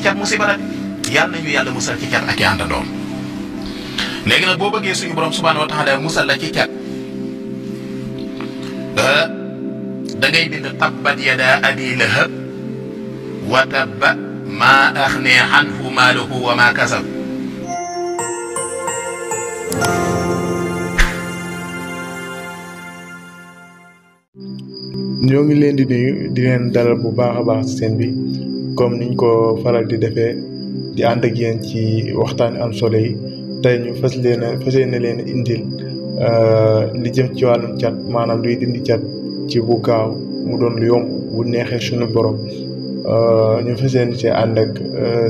cat musiba la yàlla nañu yàlla musal ci cat ak i àndandoom. léegi nag boo bëggee suñu borom subhaanahu wa taala musal la ci cat da ngay bind tabbat yada abi lahab wa tabba maa axnee anhu maaluhu wa maa kasab. ñoo ngi leen di nuyu di leen dalal bu baax a baax ci seen bi comme niñ ko faral di defee di ànd ak yéen ci waxtaani am solo yi tey ñu fas yéene leen indil li jëm ci wàllum cat maanaam luy dindi cat ci bu gaaw mu doon lu yomb bu neexee suñu borom ñu fas yéene ci ànd ak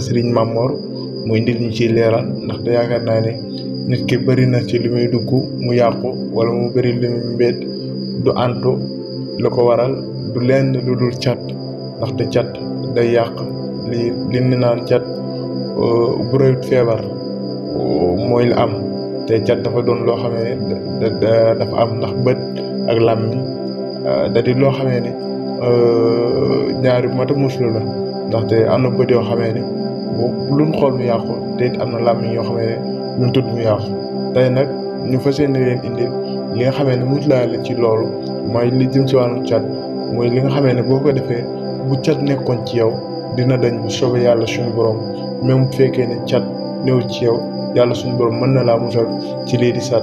Serigne Mamor mu indil ñu ciy leeral ndax da yaakaar naa ne nit ki bëri na ci li muy dugg mu yàqu wala mu bëri li muy mbéet du antu la ko waral du lenn lu dul cat ndaxte cat day yàq li ni naan cat bu rëyut feebar mooy la am te cat dafa doon loo xamee ne dafa am ndax bët ak làmmiñ da di loo xamee ne ñaari bu mata muslu la ndaxte am na bët yoo xamee ne luñ xool mu yàqu te it am na làmmiñ yoo xamee ne luñ tudd mu yàqu tey nag ñu fas yéene leen indil li nga xamee ne muslaa la ci loolu mooy li jëm ci wàllu cat mooy li nga xamee ne boo ko defee bu cat nekkoon ci yow dina dañ bu soobee yàlla suñu borom même bu fekkee ne cat néew ci yow yàlla suñu borom mën na laa musal ci lii di sat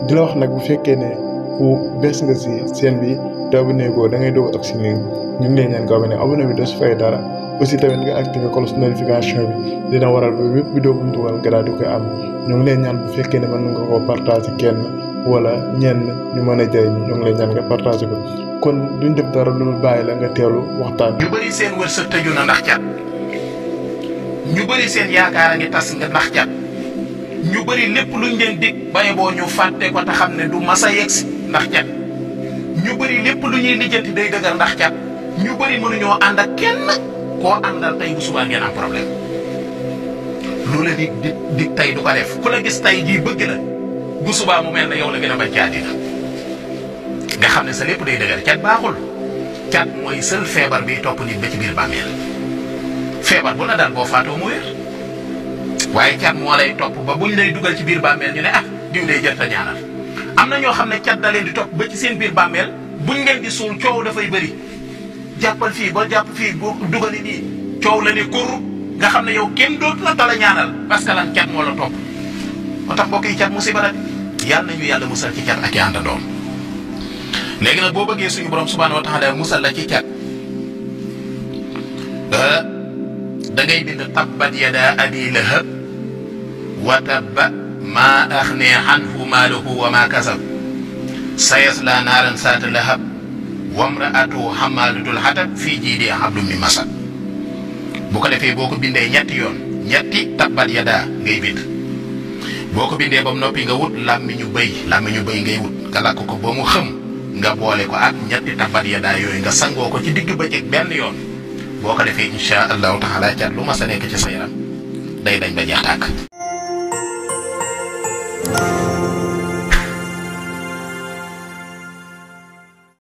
di la wax nag bu fekkee ne ku bees nga si seen bi te abonné ko da ngay doog ak si ñu ngi leen ñaan nga abonné bi doo si fay dara aussi tamit nga activé cloche notification bi dina waral ba bépp vidéo bu ñu dugal nga daal di koy am ñu ngi leen ñaan bu fekkee ne mën nga koo partager kenn wala ñenn ñu mën a jëriñ ñu ngi leen ñaan nga partager ko kon duñ def dara lu bàyyi la nga teelu waxtaan. ñu bëri seen wërsëg tëju na ndax cat ñu bëri seen yaakaar a ngi tas nga ndax cat ñu bëri lépp luñ leen dig baye boo ñu fàtte ko te xam ne du masa yegsi ndax cat ñu bëri lépp lu ñuy lijjanti day dëgër ndax cat ñu bëri mënuñoo ànd ak kenn koo àndal tey bu subaa ngeen am problème lu la dig tey du ko def ku la gis tey jii bëgg la bu subaa mu mel ne yow la gën a bañ ci àddina nga xam ne sa lépp day dëgër cat baaxul cat mooy seul feebar bi topp nit ba ci biir bàmmeel feebar bu la daal boo faatoo mu wér waaye cat moo lay topp ba buñ lay dugal ci biir bàmmeel ñu ne ah diw lay jër ta ñaanal am na ñoo xam ne cat da leen di topp ba ci seen biir bàmmeel buñ leen di suul coow dafay bëri jàppal fii ba jàpp fii bu dugali nii coow la ne kur nga xam ne yow kenn dootu la dala ñaanal parce que lan cat moo la topp moo tax mbokk yi cat musiba la yàlla nañu yàlla musal ci cat ak i àndandoom. léegi nag boo bëggee suñu borom subhaanahu wa taala musal la ci cat da ngay bind tabbat yada abi lahab wa tabba maa axnee anhu maaluhu wa maa kasab sayasla naaran saata lahab wamraatu xamaalatul xatab fii jiidihaa hablum min masad. bu ko defee boo ko bindee ñetti yoon ñetti tabbat yada ngay bind boo ko bindee ba mu noppi nga wut làmmiñu bëy ngay wut nga lakk ko ba mu xëm nga boole ko ak ñetti tabbat yada yooyu nga sangoo ko ci digg bëccëg benn yoon boo ko defee incha allahu taala cat lu mas a nekk ci sa yaram day dañ ba jeex tàkk.